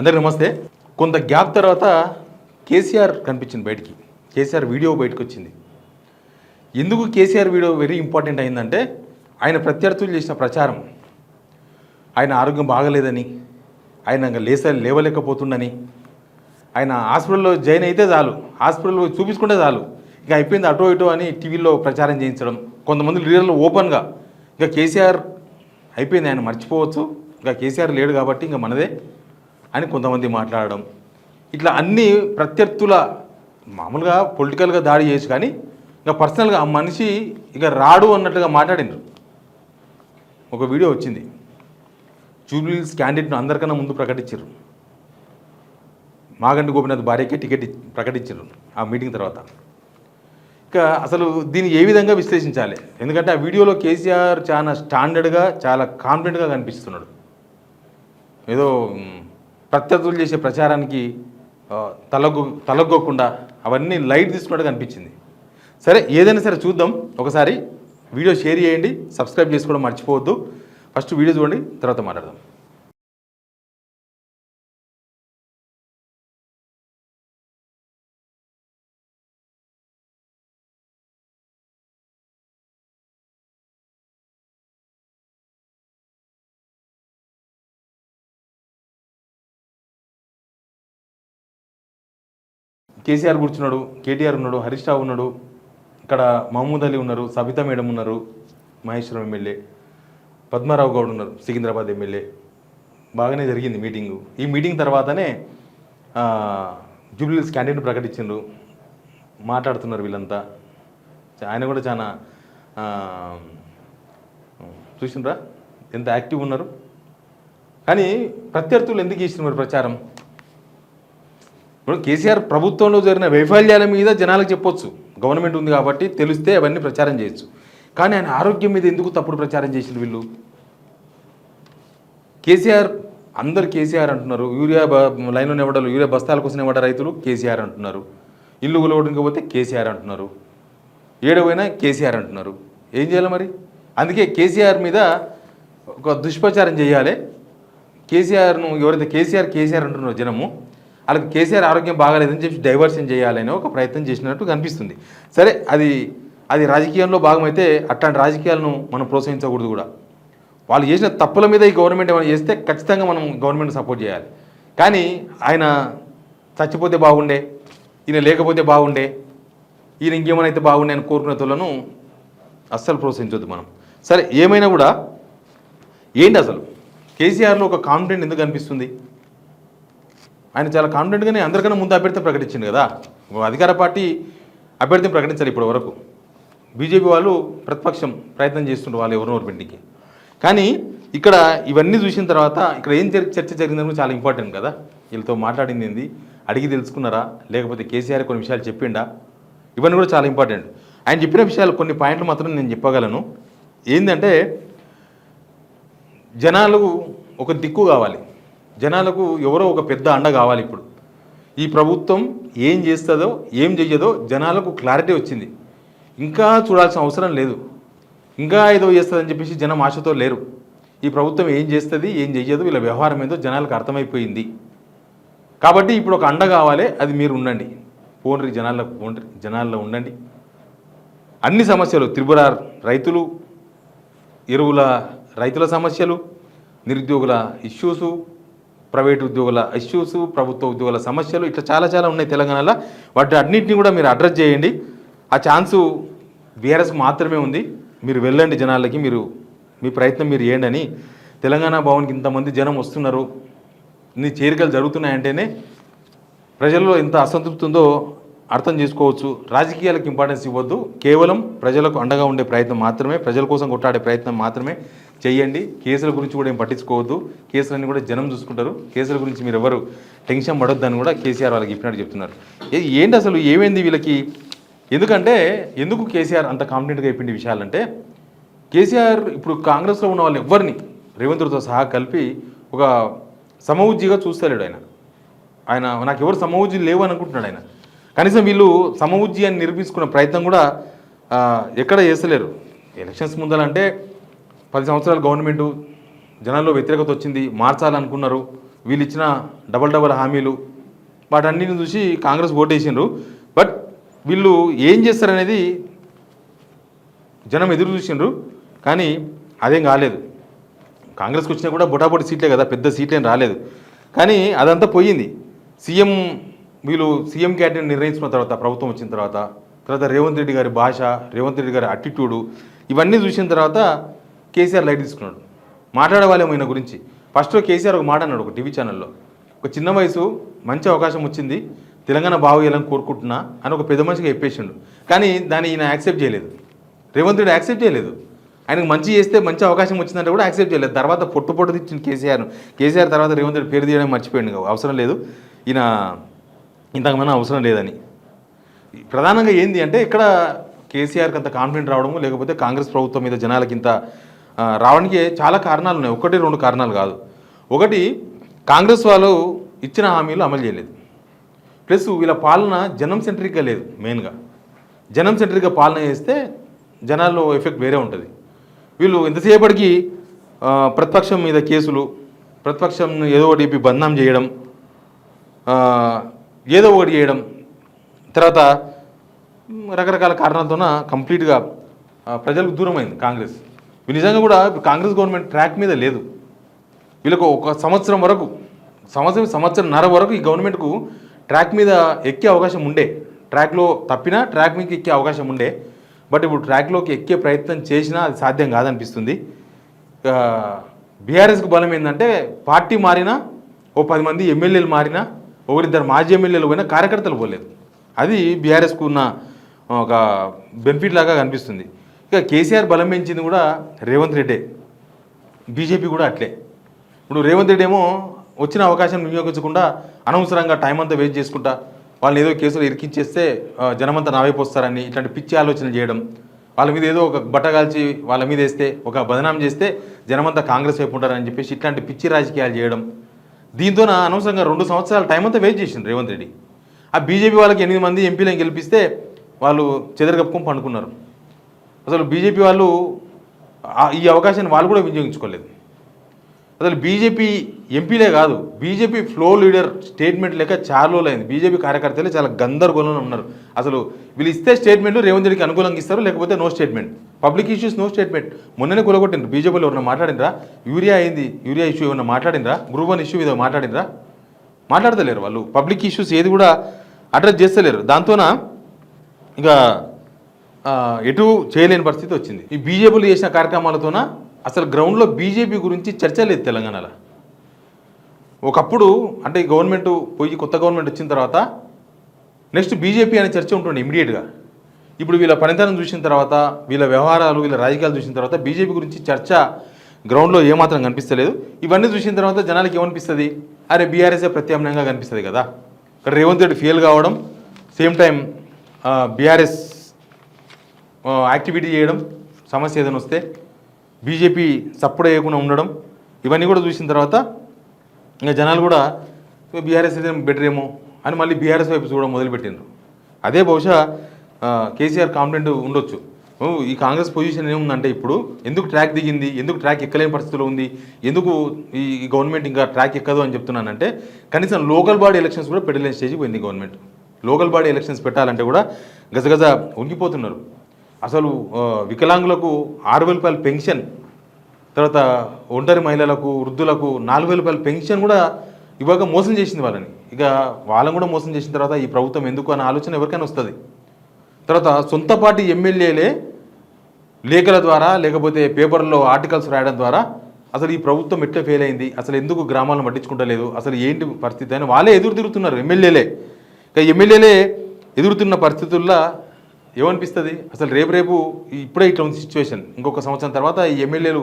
అందరికీ నమస్తే. కొంత గ్యాప్ తర్వాత కేసీఆర్ కనిపించింది బయటికి. కేసీఆర్ వీడియో బయటకు వచ్చింది. ఎందుకు కేసీఆర్ వీడియో వెరీ ఇంపార్టెంట్ అయిందంటే ఆయన ప్రత్యర్థులు చేసిన ప్రచారం, ఆయన ఆరోగ్యం బాగలేదని, ఆయన లేవలేకపోతుండని, ఆయన హాస్పిటల్లో జాయిన్ అయితే చాలు, హాస్పిటల్లో చూపించుకుంటే చాలు, ఇక అయిపోయింది అటో ఇటో అని టీవీలో ప్రచారం చేయించడం, కొంతమంది లీడర్లు ఓపెన్గా ఇక కేసీఆర్ అయిపోయింది, ఆయన మర్చిపోవచ్చు, ఇంకా కేసీఆర్ లేడు కాబట్టి ఇంకా మనదే అని కొంతమంది మాట్లాడడం, ఇట్లా అన్ని ప్రత్యర్థుల మామూలుగా పొలిటికల్గా దాడి చేయొచ్చు, కానీ ఇంకా పర్సనల్గా ఆ మనిషి ఇక రాడు అన్నట్టుగా మాట్లాడినారు. ఒక వీడియో వచ్చింది, జూబ్లీహిల్స్ క్యాండిడేట్ను అందరికన్నా ముందు ప్రకటించారు. మాగంటి గోపినాథ్ భార్యకే టికెట్ ప్రకటించారు ఆ మీటింగ్ తర్వాత. ఇక అసలు దీన్ని ఏ విధంగా విశ్లేషించాలి? ఎందుకంటే ఆ వీడియోలో కేసీఆర్ చాలా స్టాండర్డ్గా, చాలా కాన్ఫిడెంట్గా కనిపిస్తున్నాడు. ఏదో ప్రత్యర్థులు చేసే ప్రచారానికి తలగ్గకుండా అవన్నీ లైట్ తీసుకున్నట్టుగా అనిపించింది. సరే, ఏదైనా సరే చూద్దాం. ఒకసారి వీడియో షేర్ చేయండి, సబ్స్క్రైబ్ చేసుకోవడం మర్చిపోవద్దు. ఫస్ట్ వీడియో చూడండి, తర్వాత మాట్లాడదాం. కేసీఆర్ కూర్చున్నాడు, కేటీఆర్ ఉన్నాడు, హరీష్ రావు ఉన్నాడు, ఇక్కడ మహమూద్ అలీ ఉన్నారు, సబితా మేడం ఉన్నారు, మహేశ్వరం ఎమ్మెల్యే, పద్మారావు గౌడ్ ఉన్నారు, సికింద్రాబాద్ ఎమ్మెల్యే. బాగానే జరిగింది మీటింగు. ఈ మీటింగ్ తర్వాతనే జూబ్లీహిల్స్ క్యాండిడేట్ ప్రకటించారు. మాట్లాడుతున్నారు వీళ్ళంతా. ఆయన కూడా చాలా చూసినరా ఎంత యాక్టివ్ ఉన్నారు. కానీ ప్రత్యర్థులు ఎందుకు చేసిన మరి ప్రచారం? ఇప్పుడు కేసీఆర్ ప్రభుత్వంలో జరిగిన వైఫల్యాల మీద జనాలకు చెప్పొచ్చు, గవర్నమెంట్ ఉంది కాబట్టి తెలిస్తే అవన్నీ ప్రచారం చేయొచ్చు. కానీ ఆయన ఆరోగ్యం మీద ఎందుకు తప్పుడు ప్రచారం చేసిన వీళ్ళు? కేసీఆర్, అందరు కేసీఆర్ అంటున్నారు. యూరియా లైన్లో ఇవ్వడాలు, యూరియా బస్తాల కోసం ఇవ్వడ రైతులు కేసీఆర్ అంటున్నారు. ఇల్లు కొలవడానికి కేసీఆర్ అంటున్నారు. ఏడవైనా కేసీఆర్ అంటున్నారు. ఏం చేయాలి మరి? అందుకే కేసీఆర్ మీద ఒక దుష్ప్రచారం చేయాలి. కేసీఆర్ను ఎవరైతే కేసీఆర్ అంటున్నారో జనము, వాళ్ళకి కేసీఆర్ ఆరోగ్యం బాగాలేదని చెప్పి డైవర్షన్ చేయాలని ఒక ప్రయత్నం చేసినట్టు కనిపిస్తుంది. సరే, అది రాజకీయంలో భాగమైతే అట్లాంటి రాజకీయాలను మనం ప్రోత్సహించకూడదు కూడా. వాళ్ళు చేసిన తప్పుల మీద ఈ గవర్నమెంట్ ఏమైనా చేస్తే ఖచ్చితంగా మనం గవర్నమెంట్ సపోర్ట్ చేయాలి. కానీ ఆయన చచ్చిపోతే బాగుండే, ఈయన లేకపోతే బాగుండే, ఈయన ఇంకేమైనా అయితే బాగుండే అని కోరుకునే తోళ్ళను అస్సలు ప్రోత్సహించవద్దు మనం. సరే, ఏమైనా కూడా ఏంటి అసలు కేసీఆర్లో ఒక కాన్ఫిడెంట్ ఎందుకు అనిపిస్తుంది? ఆయన చాలా కాన్ఫిడెంట్గానే అందరికన్నా ముందు అభ్యర్థిని ప్రకటించింది కదా. అధికార పార్టీ అభ్యర్థిని ప్రకటించాలి ఇప్పటి వరకు. బీజేపీ వాళ్ళు ప్రతిపక్షం ప్రయత్నం చేస్తుంటారు వాళ్ళు ఎవరినోరు పెంటికి. కానీ ఇక్కడ ఇవన్నీ చూసిన తర్వాత ఇక్కడ ఏం చర్చ జరిగిందని చాలా ఇంపార్టెంట్ కదా. వీళ్ళతో మాట్లాడింది ఏంది, అడిగి తెలుసుకున్నారా, లేకపోతే కేసీఆర్ కొన్ని విషయాలు చెప్పిండా, ఇవన్నీ కూడా చాలా ఇంపార్టెంట్. ఆయన చెప్పిన విషయాలు కొన్ని పాయింట్లు మాత్రం నేను చెప్పగలను. ఏంటంటే జనాలకు ఒక దిక్కు కావాలి, జనాలకు ఎవరో ఒక పెద్ద అండ కావాలి. ఇప్పుడు ఈ ప్రభుత్వం ఏం చేస్తుందో ఏం చెయ్యదో జనాలకు క్లారిటీ వచ్చింది. ఇంకా చూడాల్సిన అవసరం లేదు. ఇంకా ఏదో చేస్తుందని చెప్పేసి జనం ఆశతో లేరు. ఈ ప్రభుత్వం ఏం చేస్తుంది ఏం చెయ్యదు, వీళ్ళ వ్యవహారం ఏదో జనాలకు అర్థమైపోయింది. కాబట్టి ఇప్పుడు ఒక అండ కావాలి, అది మీరు ఉండండి. జనాల్లో ఉండండి. అన్ని సమస్యలు, త్రిపుర రైతులు, రైతుల సమస్యలు, నిరుద్యోగుల ఇష్యూసు, ప్రైవేట్ ఉద్యోగుల ఇష్యూస్, ప్రభుత్వ ఉద్యోగుల సమస్యలు, ఇట్లా చాలా ఉన్నాయి తెలంగాణలో. వాటి అన్నింటినీ కూడా మీరు అడ్రస్ చేయండి. ఆ ఛాన్సు బీఆర్ఎస్కి మాత్రమే ఉంది. మీరు వెళ్ళండి జనాలకి, మీ ప్రయత్నం మీరు చేయండి అని. తెలంగాణ భవన్కి ఇంతమంది జనం వస్తున్నారు, ఇన్ని చేరికలు జరుగుతున్నాయంటేనే ప్రజల్లో ఎంత అసంతృప్తి ఉందో అర్థం చేసుకోవచ్చు. రాజకీయాలకు ఇంపార్టెన్స్ ఇవ్వద్దు, కేవలం ప్రజలకు అండగా ఉండే ప్రయత్నం మాత్రమే, ప్రజల కోసం కొట్టాడే ప్రయత్నం మాత్రమే చెయ్యండి. కేసుల గురించి కూడా ఏం పట్టించుకోవద్దు. కేసులన్నీ కూడా జనం చూసుకుంటారు. కేసుల గురించి మీరు ఎవరు టెన్షన్ పడొద్దని కూడా కేసీఆర్ వాళ్ళకి చెప్పినట్టు చెప్తున్నారు. ఏంటి అసలు ఏమైంది వీళ్ళకి? ఎందుకు కేసీఆర్ అంత కాన్ఫిడెంట్గా చెప్పింది విషయాలంటే, కేసీఆర్ ఇప్పుడు కాంగ్రెస్లో ఉన్న వాళ్ళు ఎవరిని రేవంత్తో సహా కలిపి ఒక సమవుజ్జిగా చూస్తలేడు. ఆయన నాకు ఎవరు సమవుజ్జి లేవు అని అనుకుంటున్నాడు ఆయన. కనీసం వీళ్ళు సమవుజ్జి అని నిరూపించుకున్న ప్రయత్నం కూడా ఎక్కడ చేస్తలేరు. ఎలక్షన్స్ ముందలంటే 10 సంవత్సరాలు గవర్నమెంటు జనాల్లో వ్యతిరేకత వచ్చింది, మార్చాలనుకున్నారు, వీళ్ళు ఇచ్చిన డబల్ హామీలు వాటన్నిటిని చూసి కాంగ్రెస్ ఓటేసిండ్రు. బట్ వీళ్ళు ఏం చేస్తారనేది జనం ఎదురు చూసిండ్రు, కానీ అదేం కాలేదు. కాంగ్రెస్కి వచ్చినా కూడా బొటాబొటి సీట్లే కదా, పెద్ద సీట్లేం రాలేదు. కానీ అదంతా పోయింది. వీళ్ళు సీఎం క్యాబినెట్ నిర్ణయించిన తర్వాత, ప్రభుత్వం వచ్చిన తర్వాత రేవంత్ రెడ్డి గారి భాష, రేవంత్ రెడ్డి గారి అటిట్యూడు ఇవన్నీ చూసిన తర్వాత కేసీఆర్ లైట్ తీసుకున్నాడు. మాట్లాడవాళ్ళేమో ఈయన గురించి. ఫస్ట్ కేసీఆర్ ఒక మాట అన్నాడు ఒక టీవీ ఛానల్లో, ఒక చిన్న వయసు మంచి అవకాశం వచ్చింది, తెలంగాణ బాగోయాలని కోరుకుంటున్నా అని ఒక పెద్ద మనిషిగా చెప్పేసిండు. కానీ దాన్ని ఈయన యాక్సెప్ట్ చేయలేదు, రేవంత్ రెడ్డి యాక్సెప్ట్ చేయలేదు. ఆయనకు మంచి చేస్తే మంచి అవకాశం వచ్చిందంటే కూడా యాక్సెప్ట్ చేయలేదు. తర్వాత పొట్టు తెచ్చింది కేసీఆర్ తర్వాత రేవంత్ రెడ్డి పేరు తీయడం మర్చిపోయింది, అవసరం లేదు ఈయన ఇంతకుమన్నా అవసరం లేదని. ప్రధానంగా ఏంది అంటే ఇక్కడ కేసీఆర్కి అంత కాన్ఫిడెంట్ రావడము, లేకపోతే కాంగ్రెస్ ప్రభుత్వం మీద జనాలకి ఇంత రావడానికి చాలా కారణాలు ఉన్నాయి. 1-2 కారణాలు కాదు. ఒకటి, కాంగ్రెస్ వాళ్ళు ఇచ్చిన హామీలు అమలు చేయలేదు. ప్లస్ వీళ్ళ పాలన జనం సెంట్రిక్గా లేదు. మెయిన్గా జనం సెంట్రిక్గా పాలన చేస్తే జనాల్లో ఎఫెక్ట్ వేరే ఉంటుంది. వీళ్ళు ఎంతసేపటికి ప్రతిపక్షం మీద కేసులు, ప్రతిపక్షం ఏదో ఒకటి బదనాం చేయడం, ఏదో ఒకటి చేయడం, తర్వాత రకరకాల కారణాలతోన కంప్లీట్గా ప్రజలకు దూరమైంది కాంగ్రెస్. నిజంగా కూడా కాంగ్రెస్ గవర్నమెంట్ ట్రాక్ మీద లేదు. వీళ్ళకు ఒక సంవత్సరంన్నర వరకు ఈ గవర్నమెంట్కు ట్రాక్ మీద ఎక్కే అవకాశం ఉండే, ట్రాక్లో తప్పినా ట్రాక్ మీదకి ఎక్కే అవకాశం ఉండే. బట్ ఇప్పుడు ట్రాక్లోకి ఎక్కే ప్రయత్నం చేసినా అది సాధ్యం కాదనిపిస్తుంది. బీఆర్ఎస్కు బలం ఏంటంటే పార్టీ మారినా, ఓ 10 మంది ఎమ్మెల్యేలు మారినా, 1-2 మాజీ ఎమ్మెల్యేలు పోయినా కార్యకర్తలు పోలేదు. అది బీఆర్ఎస్కు ఉన్న ఒక బెనిఫిట్ లాగా కనిపిస్తుంది. ఇక కేసీఆర్ బలం పెంచింది కూడా రేవంత్ రెడ్డే, బీజేపీ కూడా అట్లే. ఇప్పుడు రేవంత్ రెడ్డి ఏమో వచ్చిన అవకాశం వినియోగించకుండా అనవసరంగా టైం అంతా వేస్ట్ చేసుకుంటా వాళ్ళని ఏదో కేసులు ఇరికించేస్తే జనమంతా నావైపు వస్తారని ఇట్లాంటి పిచ్చి ఆలోచన చేయడం, వాళ్ళ మీద ఏదో ఒక బట్టగాల్చి వాళ్ళ మీద వేస్తే, ఒక బదనాం చేస్తే జనమంతా కాంగ్రెస్ వైపు ఉంటారని చెప్పేసి ఇట్లాంటి పిచ్చి రాజకీయాలు చేయడం, దీంతో అనవసరంగా 2 సంవత్సరాల టైం అంతా వేస్ట్ చేసింది రేవంత్ రెడ్డి. ఆ బీజేపీ వాళ్ళకి 8 మంది ఎంపీలను గెలిపిస్తే వాళ్ళు చెదరగప్పుకొని పండుకున్నారు. అసలు బీజేపీ వాళ్ళు ఈ అవకాశాన్ని వాళ్ళు కూడా వినియోగించుకోలేదు. అసలు బీజేపీ ఎంపీలే కాదు, బీజేపీ ఫ్లో లీడర్ స్టేట్మెంట్ లేక చాలా రోజులైంది. బీజేపీ కార్యకర్తలే చాలా గందరగోళంలో ఉన్నారు. అసలు వీళ్ళు ఇస్తే స్టేట్మెంట్ రేవంత్ రెడ్డికి అనుకూలంగా ఇస్తారు, లేకపోతే no statement. Public issues no statement. మొన్ననే కూలగొట్టిండ్రు బీజేపీలో. ఎవరన్నా మాట్లాడినరా? యూరియా ఇష్యూ ఏమన్నా మాట్లాడినరా? గ్రూప్ 1 ఇష్యూ ఏదో మాట్లాడినరా? మాట్లాడతలేరు వాళ్ళు. పబ్లిక్ ఇష్యూస్ ఏది కూడా అడ్రస్ చేస్తలేరు. దాంతోన ఇక ఎటు చేయలేని పరిస్థితి వచ్చింది. ఈ బీజేపీలు చేసిన కార్యక్రమాలతోన అసలు గ్రౌండ్లో బీజేపీ గురించి చర్చ లేదు తెలంగాణలో. ఒకప్పుడు అంటే గవర్నమెంట్ పోయి కొత్త గవర్నమెంట్ వచ్చిన తర్వాత నెక్స్ట్ బీజేపీ అనే చర్చ ఉంటుండే ఇమీడియట్గా. ఇప్పుడు వీళ్ళ పనితనం చూసిన తర్వాత, వీళ్ళ వ్యవహారాలు, వీళ్ళ రాజకీయాలు చూసిన తర్వాత బీజేపీ గురించి చర్చ గ్రౌండ్లో ఏమాత్రం కనిపిస్తలేదు. ఇవన్నీ చూసిన తర్వాత జనాలకి ఏమనిపిస్తుంది? అరే బీఆర్ఎస్ఏ ప్రత్యామ్నాయంగా కనిపిస్తుంది కదా. ఇక్కడ రేవంత్ రెడ్డి ఫెయిల్ కావడం, సేమ్ టైం బీఆర్ఎస్ యాక్టివిటీ చేయడం, సమస్య ఏదైనా వస్తే బీజేపీ సపోర్ట్ చేయకుండా ఉండడం, ఇవన్నీ కూడా చూసిన తర్వాత ఇంకా జనాలు కూడా బీఆర్ఎస్ అయితే బెటర్ ఏమో అని మళ్ళీ బీఆర్ఎస్ వైపు చూడడం మొదలుపెట్టిండ్రు. అదే బహుశా కేసీఆర్ కాన్ఫిడెంట్ ఉండొచ్చు. ఈ కాంగ్రెస్ పొజిషన్ ఏముందంటే ఇప్పుడు ఎందుకు ట్రాక్ దిగింది, ఎందుకు ట్రాక్ ఎక్కలేని పరిస్థితిలో ఉంది, ఎందుకు ఈ గవర్నమెంట్ ఇంకా ట్రాక్ ఎక్కదు అని చెప్తున్నానంటే, కనీసం లోకల్ బాడీ ఎలక్షన్స్ కూడా పెట్టలేని స్టేజ్కి పోయింది గవర్నమెంట్. లోకల్ బాడీ ఎలక్షన్స్ పెట్టాలంటే కూడా గజగజ ఉనికిపోతున్నారు. అసలు వికలాంగులకు 6,000 రూపాయల పెన్షన్, తర్వాత ఒంటరి మహిళలకు, వృద్ధులకు 4,000 రూపాయల పెన్షన్ కూడా ఇవ్వక మోసం చేసింది వాళ్ళని. ఇక వాళ్ళని కూడా మోసం చేసిన తర్వాత ఈ ప్రభుత్వం ఎందుకు అనే ఆలోచన ఎవరికైనా వస్తుంది. తర్వాత సొంత పార్టీ ఎమ్మెల్యేలే లేఖల ద్వారా, లేకపోతే పేపర్లో ఆర్టికల్స్ రాయడం ద్వారా అసలు ఈ ప్రభుత్వం ఎట్లా ఫెయిల్ అయింది, అసలు ఎందుకు గ్రామాలను పట్టించుకుంటలేదు, అసలు ఏంటి పరిస్థితి అని వాళ్ళే ఎదురు తిరుగుతున్నారు ఎమ్మెల్యేలే. ఇక ఎమ్మెల్యేలే ఎదురుతున్న పరిస్థితుల్లో ఏమనిపిస్తుంది? అసలు రేపు ఇప్పుడే ఇట్లా ఉంది సిచ్యువేషన్. ఇంకొక సంవత్సరం తర్వాత ఈ ఎమ్మెల్యేలు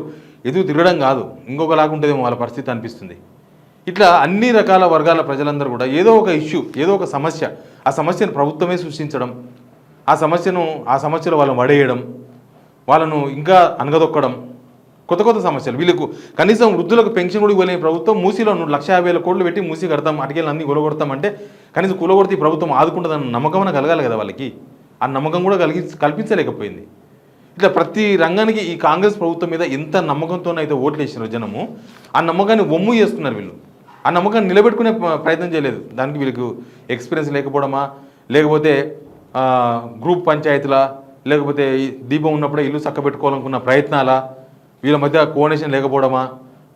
ఎదురు తిరగడం కాదు, ఇంకొకలాగా ఉంటుందేమో వాళ్ళ పరిస్థితి అనిపిస్తుంది. ఇట్లా అన్ని రకాల వర్గాల ప్రజలందరూ కూడా ఏదో ఒక ఇష్యూ, ఏదో ఒక సమస్య, ఆ సమస్యను ప్రభుత్వమే సృష్టించడం, ఆ సమస్యలో వాళ్ళని వడేయడం, వాళ్ళను ఇంకా అనగదొక్కడం, కొత్త సమస్యలు. వీళ్ళకు కనీసం వృద్ధులకు పెన్షన్ కూడా ఇవ్వలేని ప్రభుత్వం మూసీలో 1,50,000 కోట్లు పెట్టి మూసీ కడతాం, అటుకెళ్ళి అన్ని కూలగొడతామంటే కనీసం కూలగొడితే ఈ ప్రభుత్వం ఆదుకుంటుందన్న నమ్మకం కలగాలి కదా వాళ్ళకి. ఆ నమ్మకం కూడా కల్పించలేకపోయింది. ఇట్లా ప్రతి రంగానికి ఈ కాంగ్రెస్ ప్రభుత్వం మీద ఎంత నమ్మకంతోనైతే ఓట్లు వేసినారు జనము, ఆ నమ్మకాన్ని ఒమ్ము చేసుకున్నారు వీళ్ళు. ఆ నమ్మకాన్ని నిలబెట్టుకునే ప్రయత్నం చేయలేదు. దానికి వీళ్ళకు ఎక్స్పీరియన్స్ లేకపోవడమా, లేకపోతే గ్రూప్ పంచాయతీలా, లేకపోతే దీపం ఉన్నప్పుడే ఇల్లు చక్కబెట్టుకోవాలనుకున్న ప్రయత్నాలా, వీళ్ళ మధ్య కోఆర్డినేషన్ లేకపోవడమా,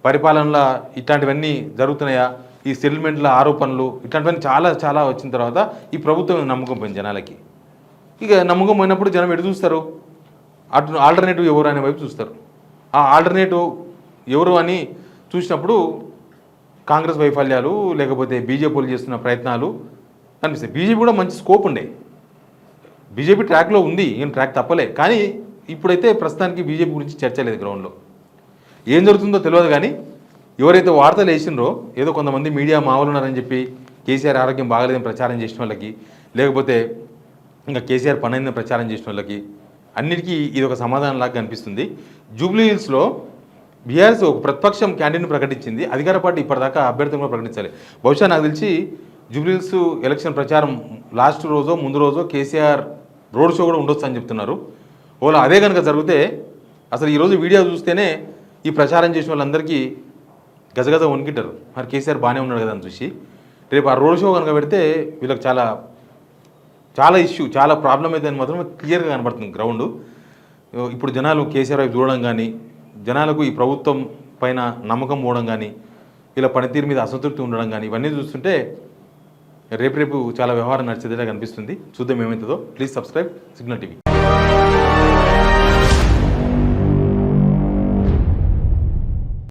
పరిపాలనలో ఇట్లాంటివన్నీ జరుగుతున్నాయా, ఈ సెటిల్మెంట్ల ఆరోపణలు ఇట్లాంటివన్నీ చాలా చాలా వచ్చిన తర్వాత ఈ ప్రభుత్వం నమ్మకం పోయింది జనాలకి. ఇక నమ్మకం పోయినప్పుడు జనం ఎటు చూస్తారు, అటు ఆల్టర్నేటివ్ ఎవరు అనే వైపు చూస్తారు. ఆ ఆల్టర్నేటివ్ ఎవరు అని చూసినప్పుడు కాంగ్రెస్ వైఫల్యాలు, లేకపోతే బీజేపీలు చేస్తున్న ప్రయత్నాలు కనిపిస్తాయి. బీజేపీ కూడా మంచి స్కోప్ ఉండే, బీజేపీ ట్రాక్లో ఉంది, ఏం ట్రాక్ తప్పలే. కానీ ఇప్పుడైతే ప్రస్తుతానికి బీజేపీ గురించి చర్చ లేదు గ్రౌండ్లో. ఏం జరుగుతుందో తెలియదు. కానీ ఎవరైతే వార్తలు వేసిండ్రో, ఏదో కొంతమంది మీడియా మామూలు ఉన్నారని చెప్పి కేసీఆర్ ఆరోగ్యం బాగలేదని ప్రచారం చేసిన వాళ్ళకి, లేకపోతే ఇంకా కేసీఆర్ పనైందని ప్రచారం చేసిన వాళ్ళకి అన్నిటికీ ఇది ఒక సమాధానంలాగా కనిపిస్తుంది. జూబ్లీ హిల్స్లో బీఆర్ఎస్ ఒక ప్రతిపక్షం క్యాండిడేట్ని ప్రకటించింది, అధికార పార్టీ ఇప్పటిదాకా అభ్యర్థిని కూడా ప్రకటించాలి. బహుశా నాకు తెలిసి జూబ్లీ హిల్స్ ఎలక్షన్ ప్రచారం లాస్ట్ రోజో ముందు రోజో కేసీఆర్ రోడ్ షో కూడా ఉండొచ్చు అని చెప్తున్నారు. ఓలా అదే కనుక జరిగితే అసలు ఈరోజు వీడియో చూస్తేనే ఈ ప్రచారం చేసిన వాళ్ళందరికీ గజగజ వణికింటారు. మరి కేసీఆర్ బాగానే ఉన్నాడు కదా అని చూసి. రేపు ఆ రోడ్ షో కనుక పెడితే వీళ్ళకి చాలా చాలా ఇష్యూ, చాలా ప్రాబ్లం అయితే అని మాత్రం క్లియర్గా కనబడుతుంది గ్రౌండ్. ఇప్పుడు జనాలు కేసీఆర్ వైపు చూడడం కానీ, జనాలకు ఈ ప్రభుత్వం పైన నమ్మకం పోవడం కానీ, ఇలా పనితీరు మీద అసంతృప్తి ఉండడం కానీ, ఇవన్నీ చూస్తుంటే రేపు చాలా వ్యవహారం నడిచేదిలా కనిపిస్తుంది. చూద్దాం ఏమవుతుందో. Please subscribe signal TV.